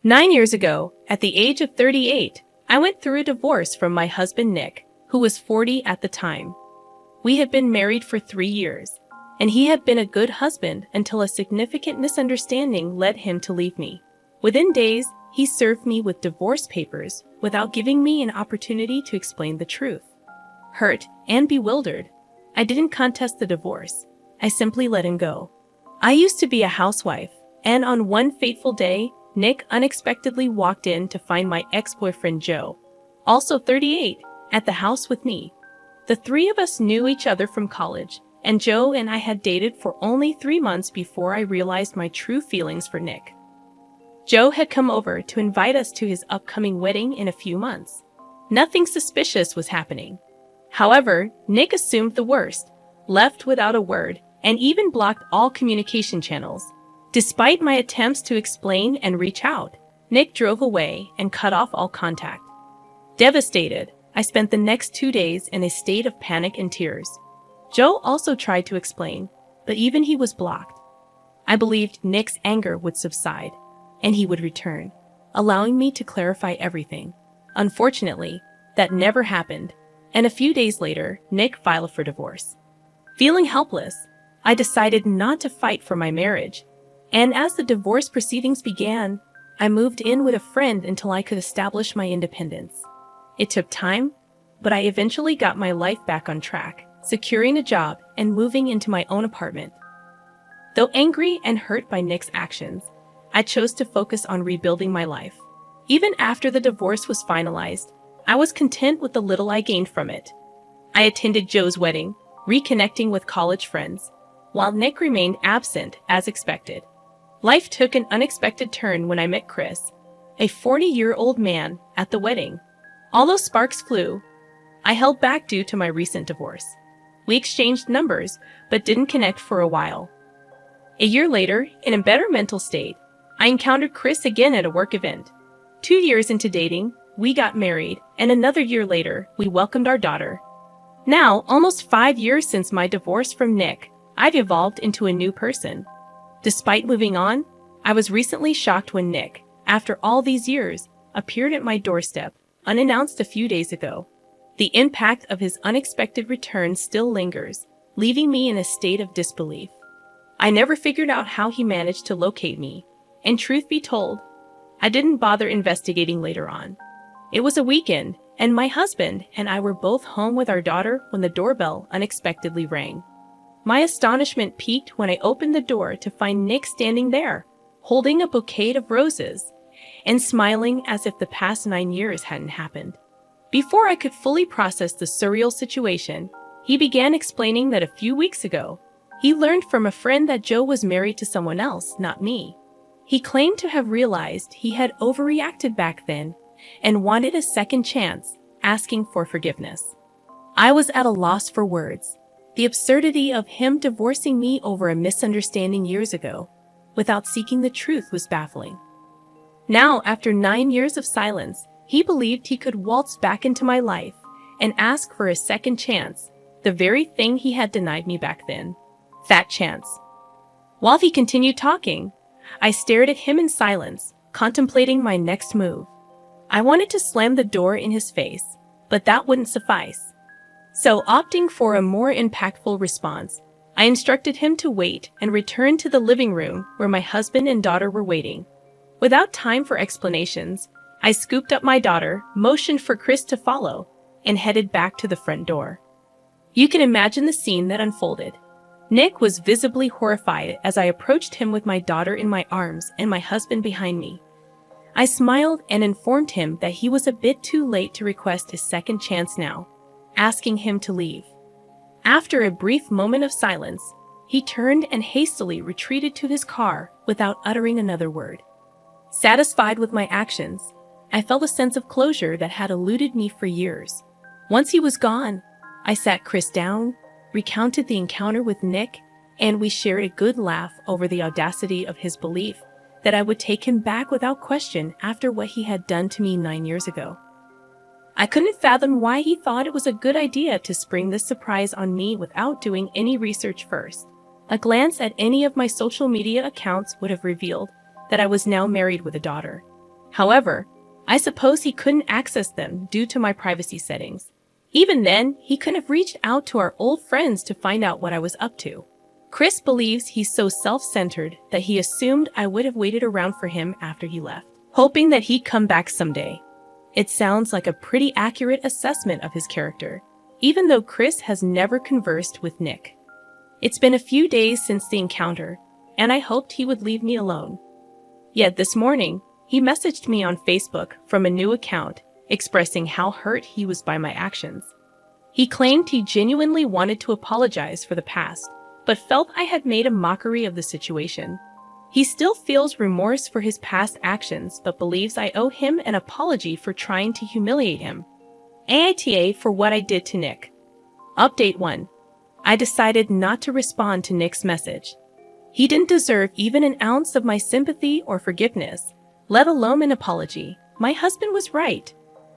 9 years ago, at the age of 38, I went through a divorce from my husband Nick, who was 40 at the time. We had been married for 3 years, and he had been a good husband until a significant misunderstanding led him to leave me. Within days, he served me with divorce papers without giving me an opportunity to explain the truth. Hurt and bewildered, I didn't contest the divorce. I simply let him go. I used to be a housewife, and on one fateful day, Nick unexpectedly walked in to find my ex-boyfriend Joe, also 38, at the house with me. The three of us knew each other from college, and Joe and I had dated for only 3 months before I realized my true feelings for Nick. Joe had come over to invite us to his upcoming wedding in a few months. Nothing suspicious was happening. However, Nick assumed the worst, left without a word, and even blocked all communication channels. Despite my attempts to explain and reach out, Nick drove away and cut off all contact. Devastated, I spent the next 2 days in a state of panic and tears. Joe also tried to explain, but even he was blocked. I believed Nick's anger would subside, and he would return, allowing me to clarify everything. Unfortunately, that never happened, and a few days later, Nick filed for divorce. Feeling helpless, I decided not to fight for my marriage, and as the divorce proceedings began, I moved in with a friend until I could establish my independence. It took time, but I eventually got my life back on track, securing a job and moving into my own apartment. Though angry and hurt by Nick's actions, I chose to focus on rebuilding my life. Even after the divorce was finalized, I was content with the little I gained from it. I attended Joe's wedding, reconnecting with college friends, while Nick remained absent as expected. Life took an unexpected turn when I met Chris, a 40-year-old man, at the wedding. Although sparks flew, I held back due to my recent divorce. We exchanged numbers, but didn't connect for a while. A year later, in a better mental state, I encountered Chris again at a work event. 2 years into dating, we got married, and another year later, we welcomed our daughter. Now, almost 5 years since my divorce from Nick, I've evolved into a new person. Despite moving on, I was recently shocked when Nick, after all these years, appeared at my doorstep, unannounced a few days ago. The impact of his unexpected return still lingers, leaving me in a state of disbelief. I never figured out how he managed to locate me, and truth be told, I didn't bother investigating later on. It was a weekend, and my husband and I were both home with our daughter when the doorbell unexpectedly rang. My astonishment peaked when I opened the door to find Nick standing there, holding a bouquet of roses, and smiling as if the past 9 years hadn't happened. Before I could fully process the surreal situation, he began explaining that a few weeks ago, he learned from a friend that Joe was married to someone else, not me. He claimed to have realized he had overreacted back then and wanted a second chance, asking for forgiveness. I was at a loss for words. The absurdity of him divorcing me over a misunderstanding years ago, without seeking the truth, was baffling. Now, after 9 years of silence, he believed he could waltz back into my life and ask for a second chance, the very thing he had denied me back then. That chance. While he continued talking, I stared at him in silence, contemplating my next move. I wanted to slam the door in his face, but that wouldn't suffice. So, opting for a more impactful response, I instructed him to wait and return to the living room where my husband and daughter were waiting. Without time for explanations, I scooped up my daughter, motioned for Chris to follow, and headed back to the front door. You can imagine the scene that unfolded. Nick was visibly horrified as I approached him with my daughter in my arms and my husband behind me. I smiled and informed him that he was a bit too late to request his second chance now, asking him to leave. After a brief moment of silence, he turned and hastily retreated to his car without uttering another word. Satisfied with my actions, I felt a sense of closure that had eluded me for years. Once he was gone, I sat Chris down, recounted the encounter with Nick, and we shared a good laugh over the audacity of his belief that I would take him back without question after what he had done to me 9 years ago. I couldn't fathom why he thought it was a good idea to spring this surprise on me without doing any research first. A glance at any of my social media accounts would have revealed that I was now married with a daughter. However, I suppose he couldn't access them due to my privacy settings. Even then, he couldn't have reached out to our old friends to find out what I was up to. Chris believes he's so self-centered that he assumed I would have waited around for him after he left, hoping that he'd come back someday. It sounds like a pretty accurate assessment of his character, even though Chris has never conversed with Nick. It's been a few days since the encounter, and I hoped he would leave me alone. Yet this morning, he messaged me on Facebook from a new account, expressing how hurt he was by my actions. He claimed he genuinely wanted to apologize for the past, but felt I had made a mockery of the situation. He still feels remorse for his past actions, but believes I owe him an apology for trying to humiliate him. AITA for what I did to Nick. Update 1. I decided not to respond to Nick's message. He didn't deserve even an ounce of my sympathy or forgiveness, let alone an apology. My husband was right.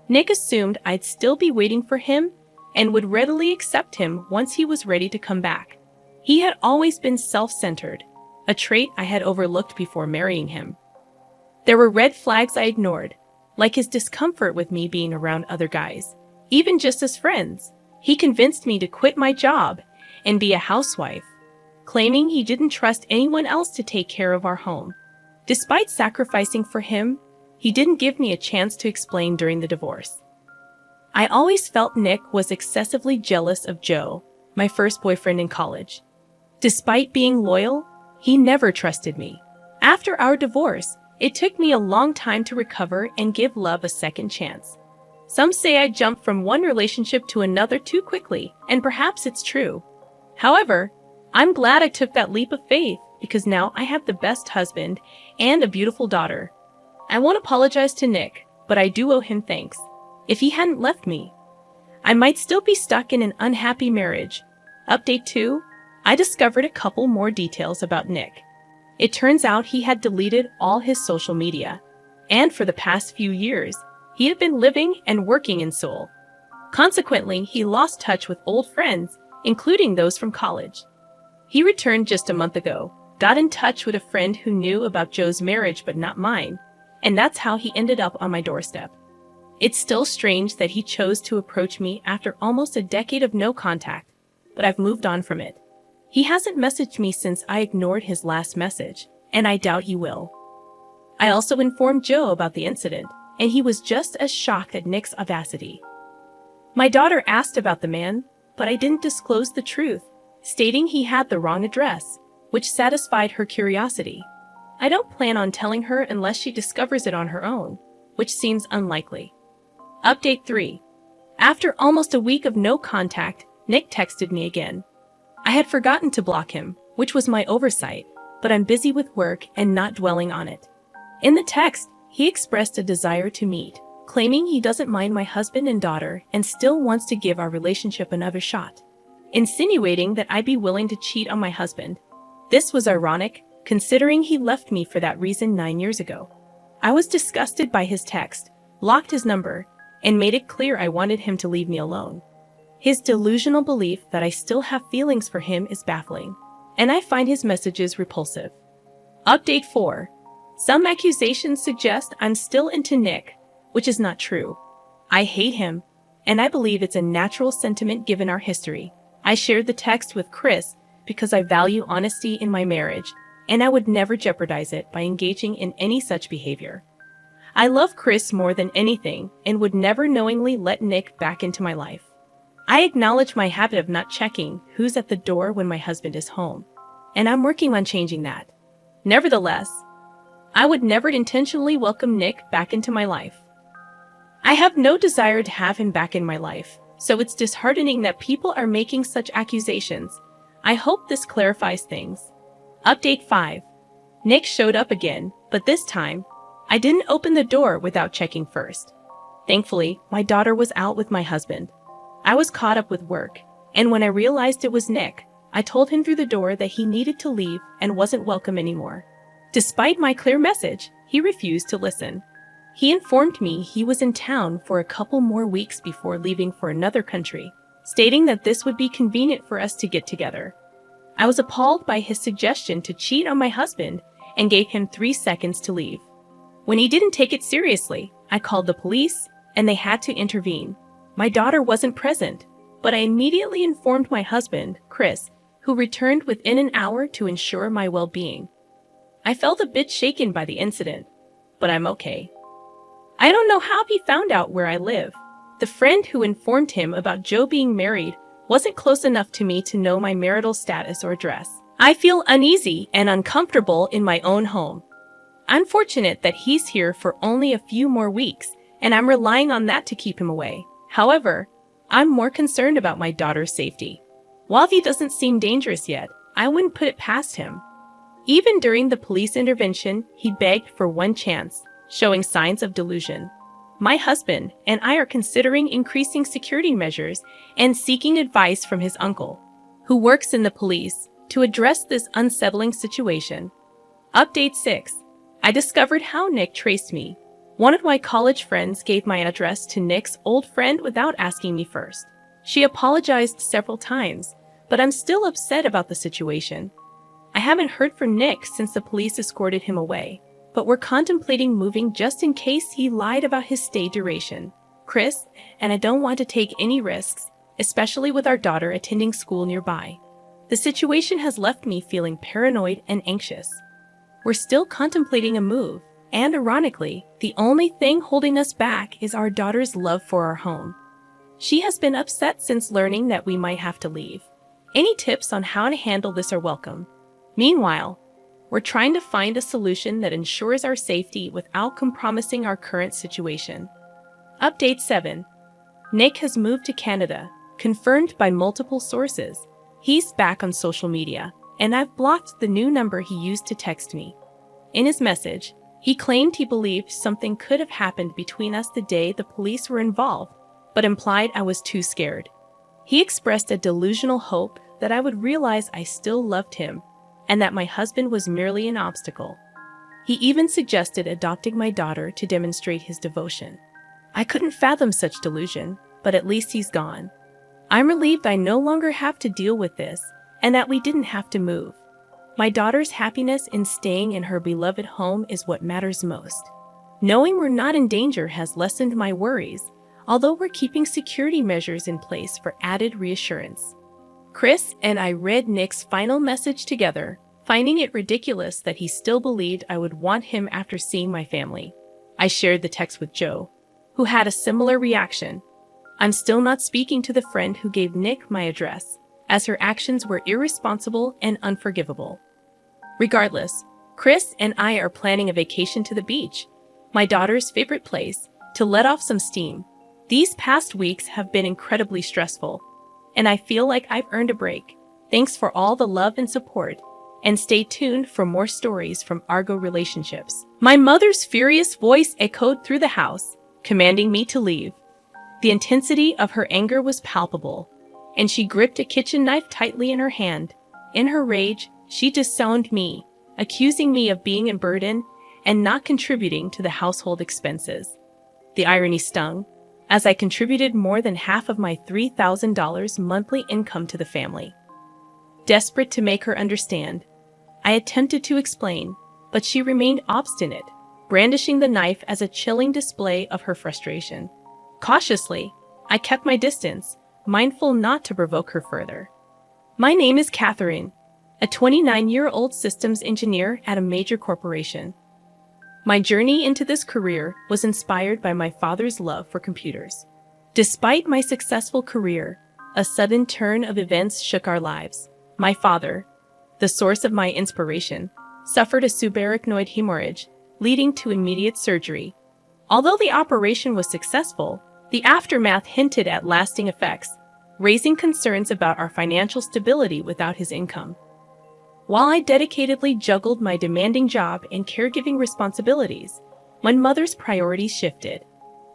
Nick assumed I'd still be waiting for him and would readily accept him once he was ready to come back. He had always been self-centered, a trait I had overlooked before marrying him. There were red flags I ignored, like his discomfort with me being around other guys. Even just as friends, he convinced me to quit my job and be a housewife, claiming he didn't trust anyone else to take care of our home. Despite sacrificing for him, he didn't give me a chance to explain during the divorce. I always felt Nick was excessively jealous of Joe, my first boyfriend in college. Despite being loyal, he never trusted me. After our divorce, it took me a long time to recover and give love a second chance. Some say I jumped from one relationship to another too quickly, and perhaps it's true. However, I'm glad I took that leap of faith because now I have the best husband and a beautiful daughter. I won't apologize to Nick, but I do owe him thanks. If he hadn't left me, I might still be stuck in an unhappy marriage. Update 2. I discovered a couple more details about Nick. It turns out he had deleted all his social media, and for the past few years, he had been living and working in Seoul. Consequently, he lost touch with old friends, including those from college. He returned just a month ago, got in touch with a friend who knew about Joe's marriage but not mine, and that's how he ended up on my doorstep. It's still strange that he chose to approach me after almost a decade of no contact, but I've moved on from it. He hasn't messaged me since I ignored his last message, and I doubt he will. I also informed Joe about the incident, and he was just as shocked at Nick's audacity. My daughter asked about the man, but I didn't disclose the truth, stating he had the wrong address, which satisfied her curiosity. I don't plan on telling her unless she discovers it on her own, which seems unlikely. Update 3. After almost a week of no contact, Nick texted me again. I had forgotten to block him, which was my oversight, but I'm busy with work and not dwelling on it. In the text, he expressed a desire to meet, claiming he doesn't mind my husband and daughter and still wants to give our relationship another shot, insinuating that I'd be willing to cheat on my husband. This was ironic, considering he left me for that reason 9 years ago. I was disgusted by his text, blocked his number, and made it clear I wanted him to leave me alone. His delusional belief that I still have feelings for him is baffling, and I find his messages repulsive. Update 4. Some accusations suggest I'm still into Nick, which is not true. I hate him, and I believe it's a natural sentiment given our history. I shared the text with Chris because I value honesty in my marriage, and I would never jeopardize it by engaging in any such behavior. I love Chris more than anything and would never knowingly let Nick back into my life. I acknowledge my habit of not checking who's at the door when my husband is home, and I'm working on changing that. Nevertheless, I would never intentionally welcome Nick back into my life. I have no desire to have him back in my life, so it's disheartening that people are making such accusations. I hope this clarifies things. Update 5. Nick showed up again, but this time, I didn't open the door without checking first. Thankfully, my daughter was out with my husband. I was caught up with work, and when I realized it was Nick, I told him through the door that he needed to leave and wasn't welcome anymore. Despite my clear message, he refused to listen. He informed me he was in town for a couple more weeks before leaving for another country, stating that this would be convenient for us to get together. I was appalled by his suggestion to cheat on my husband and gave him 3 seconds to leave. When he didn't take it seriously, I called the police, and they had to intervene. My daughter wasn't present, but I immediately informed my husband, Chris, who returned within an hour to ensure my well-being. I felt a bit shaken by the incident, but I'm okay. I don't know how he found out where I live. The friend who informed him about Joe being married wasn't close enough to me to know my marital status or address. I feel uneasy and uncomfortable in my own home. I'm fortunate that he's here for only a few more weeks, and I'm relying on that to keep him away. However, I'm more concerned about my daughter's safety. While he doesn't seem dangerous yet, I wouldn't put it past him. Even during the police intervention, he begged for one chance, showing signs of delusion. My husband and I are considering increasing security measures and seeking advice from his uncle, who works in the police, to address this unsettling situation. Update 6. I discovered how Nick traced me. One of my college friends gave my address to Nick's old friend without asking me first. She apologized several times, but I'm still upset about the situation. I haven't heard from Nick since the police escorted him away, but we're contemplating moving just in case he lied about his stay duration. Chris, and I don't want to take any risks, especially with our daughter attending school nearby. The situation has left me feeling paranoid and anxious. We're still contemplating a move, and ironically, the only thing holding us back is our daughter's love for our home. She has been upset since learning that we might have to leave. Any tips on how to handle this are welcome. Meanwhile, we're trying to find a solution that ensures our safety without compromising our current situation. Update 7. Nick has moved to Canada, confirmed by multiple sources. He's back on social media, and I've blocked the new number he used to text me. In his message, he claimed he believed something could have happened between us the day the police were involved, but implied I was too scared. He expressed a delusional hope that I would realize I still loved him, and that my husband was merely an obstacle. He even suggested adopting my daughter to demonstrate his devotion. I couldn't fathom such delusion, but at least he's gone. I'm relieved I no longer have to deal with this, and that we didn't have to move. My daughter's happiness in staying in her beloved home is what matters most. Knowing we're not in danger has lessened my worries, although we're keeping security measures in place for added reassurance. Chris and I read Nick's final message together, finding it ridiculous that he still believed I would want him after seeing my family. I shared the text with Joe, who had a similar reaction. I'm still not speaking to the friend who gave Nick my address, as her actions were irresponsible and unforgivable. Regardless, Chris and I are planning a vacation to the beach, my daughter's favorite place, to let off some steam. These past weeks have been incredibly stressful, and I feel like I've earned a break. Thanks for all the love and support, and stay tuned for more stories from Argo relationships. My mother's furious voice echoed through the house, commanding me to leave. The intensity of her anger was palpable, and she gripped a kitchen knife tightly in her hand. In her rage, she disowned me, accusing me of being a burden and not contributing to the household expenses. The irony stung, as I contributed more than half of my $3,000 monthly income to the family. Desperate to make her understand, I attempted to explain, but she remained obstinate, brandishing the knife as a chilling display of her frustration. Cautiously, I kept my distance, mindful not to provoke her further. My name is Catherine, a 29-year-old systems engineer at a major corporation. My journey into this career was inspired by my father's love for computers. Despite my successful career, a sudden turn of events shook our lives. My father, the source of my inspiration, suffered a subarachnoid hemorrhage, leading to immediate surgery. Although the operation was successful, the aftermath hinted at lasting effects, raising concerns about our financial stability without his income. While I dedicatedly juggled my demanding job and caregiving responsibilities, my mother's priorities shifted.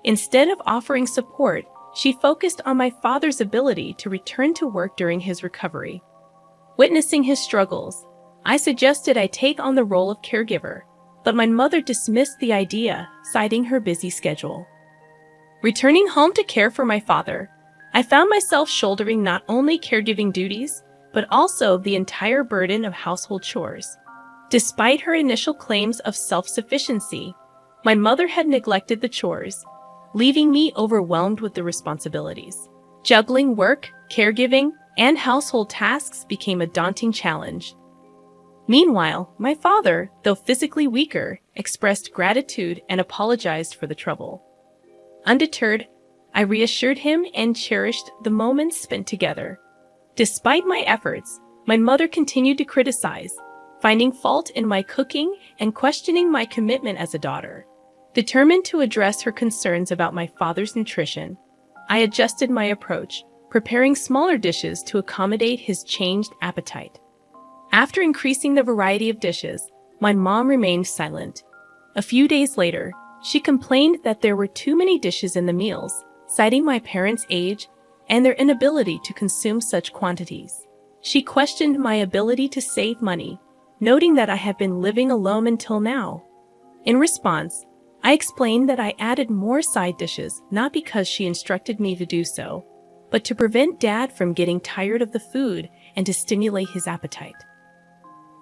Instead of offering support, she focused on my father's ability to return to work during his recovery. Witnessing his struggles, I suggested I take on the role of caregiver, but my mother dismissed the idea, citing her busy schedule. Returning home to care for my father, I found myself shouldering not only caregiving duties, but also the entire burden of household chores. Despite her initial claims of self-sufficiency, My mother had neglected the chores, leaving me overwhelmed with the responsibilities. Juggling work, caregiving, and household tasks became a daunting challenge. Meanwhile, my father, though physically weaker, expressed gratitude and apologized for the trouble. Undeterred, I reassured him and cherished the moments spent together. Despite my efforts, my mother continued to criticize, finding fault in my cooking and questioning my commitment as a daughter. Determined to address her concerns about my father's nutrition, I adjusted my approach, preparing smaller dishes to accommodate his changed appetite. After increasing the variety of dishes, my mom remained silent. A few days later, she complained that there were too many dishes in the meals, citing my parents' age and their inability to consume such quantities. She questioned my ability to save money, noting that I had been living alone until now. In response, I explained that I added more side dishes not because she instructed me to do so, but to prevent Dad from getting tired of the food and to stimulate his appetite.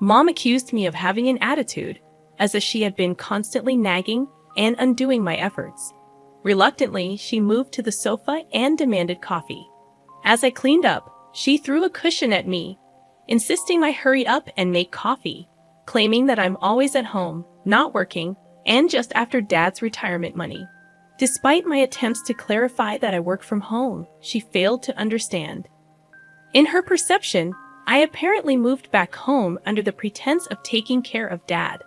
Mom accused me of having an attitude, as if she had been constantly nagging and undoing my efforts. Reluctantly, she moved to the sofa and demanded coffee. As I cleaned up, she threw a cushion at me, insisting I hurry up and make coffee, claiming that I'm always at home, not working, and just after Dad's retirement money. Despite my attempts to clarify that I work from home, she failed to understand. In her perception, I apparently moved back home under the pretense of taking care of Dad,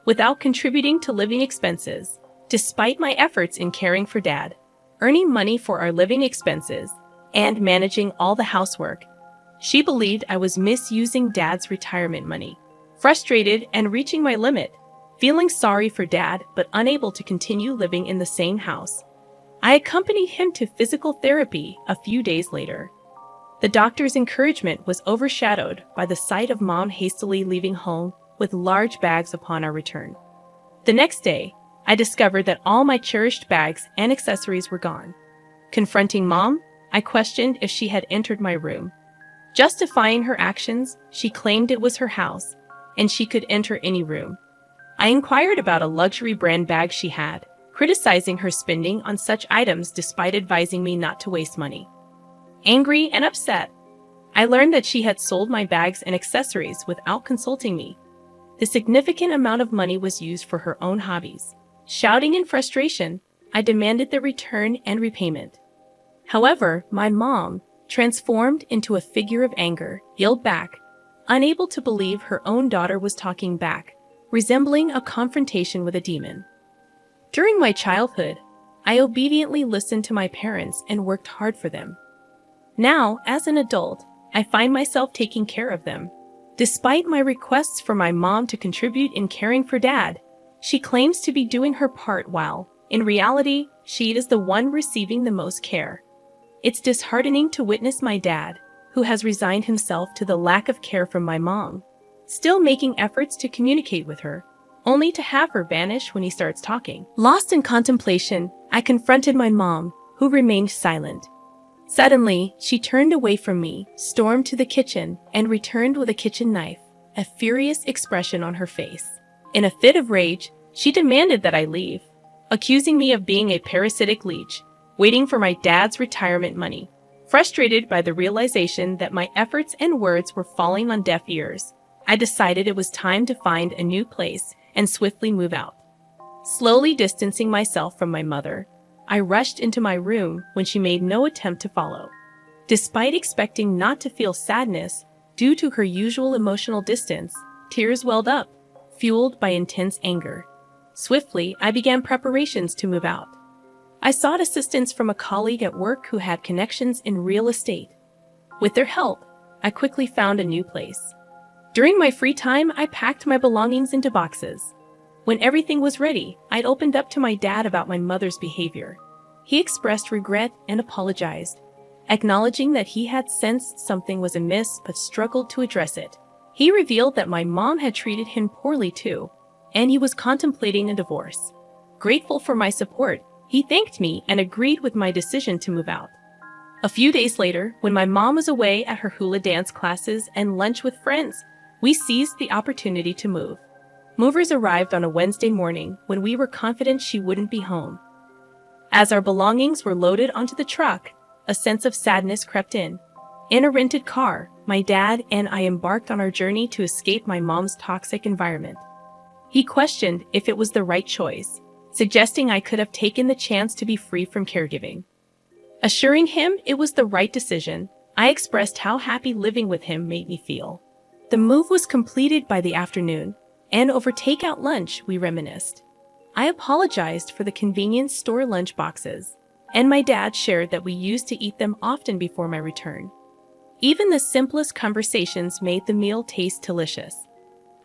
without contributing to living expenses. Despite my efforts in caring for Dad, earning money for our living expenses, and managing all the housework, she believed I was misusing Dad's retirement money. Frustrated and reaching my limit, feeling sorry for Dad but unable to continue living in the same house, I accompanied him to physical therapy a few days later. The doctor's encouragement was overshadowed by the sight of Mom hastily leaving home with large bags upon our return. The next day, I discovered that all my cherished bags and accessories were gone. Confronting Mom, I questioned if she had entered my room. Justifying her actions, she claimed it was her house, and she could enter any room. I inquired about a luxury brand bag she had, criticizing her spending on such items despite advising me not to waste money. Angry and upset, I learned that she had sold my bags and accessories without consulting me. The significant amount of money was used for her own hobbies. Shouting in frustration, I demanded the return and repayment. However, my mom, transformed into a figure of anger, yelled back, unable to believe her own daughter was talking back, resembling a confrontation with a demon. During my childhood, I obediently listened to my parents and worked hard for them. Now, as an adult, I find myself taking care of them. Despite my requests for my mom to contribute in caring for Dad, she claims to be doing her part while, in reality, she is the one receiving the most care. It's disheartening to witness my dad, who has resigned himself to the lack of care from my mom, still making efforts to communicate with her, only to have her vanish when he starts talking. Lost in contemplation, I confronted my mom, who remained silent. Suddenly, she turned away from me, stormed to the kitchen, and returned with a kitchen knife, a furious expression on her face. In a fit of rage, she demanded that I leave, accusing me of being a parasitic leech, waiting for my dad's retirement money. Frustrated by the realization that my efforts and words were falling on deaf ears, I decided it was time to find a new place and swiftly move out. Slowly distancing myself from my mother, I rushed into my room when she made no attempt to follow. Despite expecting not to feel sadness due to her usual emotional distance, tears welled up, fueled by intense anger. Swiftly, I began preparations to move out. I sought assistance from a colleague at work who had connections in real estate. With their help, I quickly found a new place. During my free time, I packed my belongings into boxes. When everything was ready, I'd opened up to my dad about my mother's behavior. He expressed regret and apologized, acknowledging that he had sensed something was amiss but struggled to address it. He revealed that my mom had treated him poorly too, and he was contemplating a divorce. Grateful for my support, he thanked me and agreed with my decision to move out. A few days later, when my mom was away at her hula dance classes and lunch with friends, we seized the opportunity to move. Movers arrived on a Wednesday morning when we were confident she wouldn't be home. As our belongings were loaded onto the truck, a sense of sadness crept in. In a rented car, my dad and I embarked on our journey to escape my mom's toxic environment. He questioned if it was the right choice, suggesting I could have taken the chance to be free from caregiving. Assuring him it was the right decision, I expressed how happy living with him made me feel. The move was completed by the afternoon, and over takeout lunch we reminisced. I apologized for the convenience store lunch boxes, and my dad shared that we used to eat them often before my return. Even the simplest conversations made the meal taste delicious.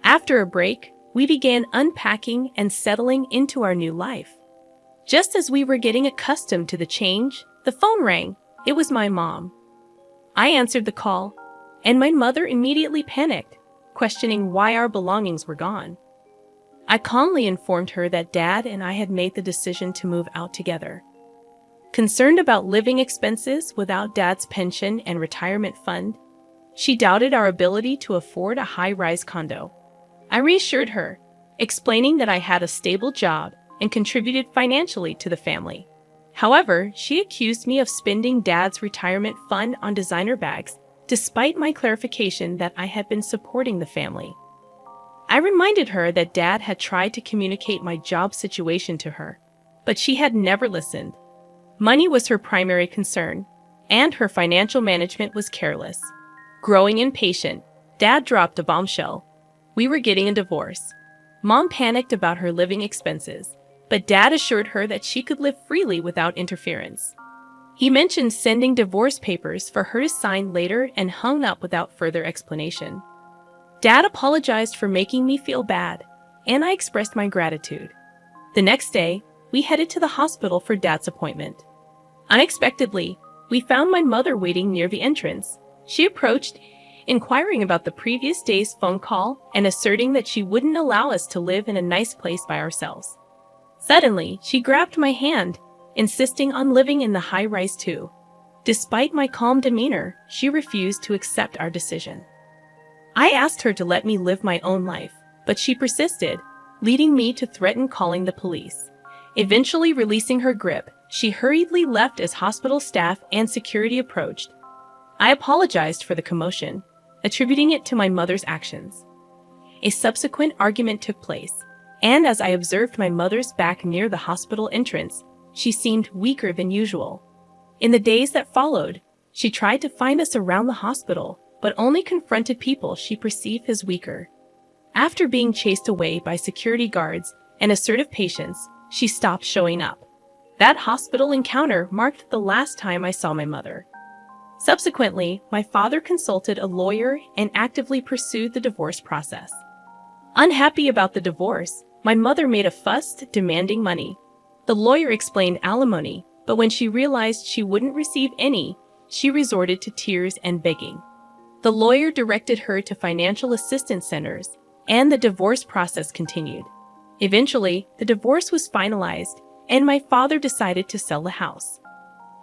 After a break, we began unpacking and settling into our new life. Just as we were getting accustomed to the change, the phone rang. It was my mom. I answered the call, and my mother immediately panicked, questioning why our belongings were gone. I calmly informed her that Dad and I had made the decision to move out together. Concerned about living expenses without Dad's pension and retirement fund, she doubted our ability to afford a high-rise condo. I reassured her, explaining that I had a stable job and contributed financially to the family. However, she accused me of spending Dad's retirement fund on designer bags, despite my clarification that I had been supporting the family. I reminded her that Dad had tried to communicate my job situation to her, but she had never listened. Money was her primary concern, and her financial management was careless. Growing impatient, Dad dropped a bombshell. We were getting a divorce. Mom panicked about her living expenses, but Dad assured her that she could live freely without interference. He mentioned sending divorce papers for her to sign later and hung up without further explanation. Dad apologized for making me feel bad, and I expressed my gratitude. The next day, we headed to the hospital for Dad's appointment. Unexpectedly, we found my mother waiting near the entrance. She approached, inquiring about the previous day's phone call and asserting that she wouldn't allow us to live in a nice place by ourselves. Suddenly, she grabbed my hand, insisting on living in the high-rise too. Despite my calm demeanor, she refused to accept our decision. I asked her to let me live my own life, but she persisted, leading me to threaten calling the police. Eventually releasing her grip, she hurriedly left as hospital staff and security approached. I apologized for the commotion, attributing it to my mother's actions. A subsequent argument took place, and as I observed my mother's back near the hospital entrance, she seemed weaker than usual. In the days that followed, she tried to find us around the hospital, but only confronted people she perceived as weaker. After being chased away by security guards and assertive patients, she stopped showing up. That hospital encounter marked the last time I saw my mother. Subsequently, my father consulted a lawyer and actively pursued the divorce process. Unhappy about the divorce, my mother made a fuss demanding money. The lawyer explained alimony, but when she realized she wouldn't receive any, she resorted to tears and begging. The lawyer directed her to financial assistance centers, and the divorce process continued. Eventually, the divorce was finalized, and my father decided to sell the house.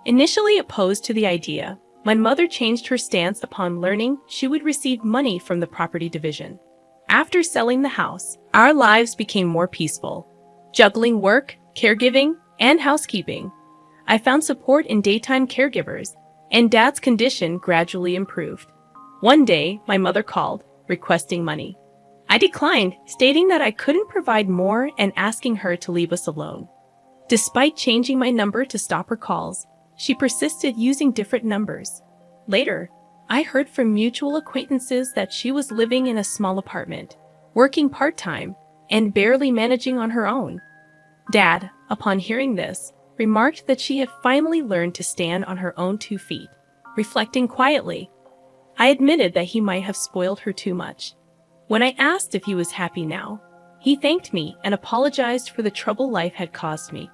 Initially opposed to the idea, my mother changed her stance upon learning she would receive money from the property division. After selling the house, our lives became more peaceful. Juggling work, caregiving, and housekeeping, I found support in daytime caregivers, and Dad's condition gradually improved. One day, my mother called, requesting money. I declined, stating that I couldn't provide more and asking her to leave us alone. Despite changing my number to stop her calls, she persisted using different numbers. Later, I heard from mutual acquaintances that she was living in a small apartment, working part-time, and barely managing on her own. Dad, upon hearing this, remarked that she had finally learned to stand on her own 2 feet. Reflecting quietly, I admitted that he might have spoiled her too much. When I asked if he was happy now, he thanked me and apologized for the trouble life had caused me.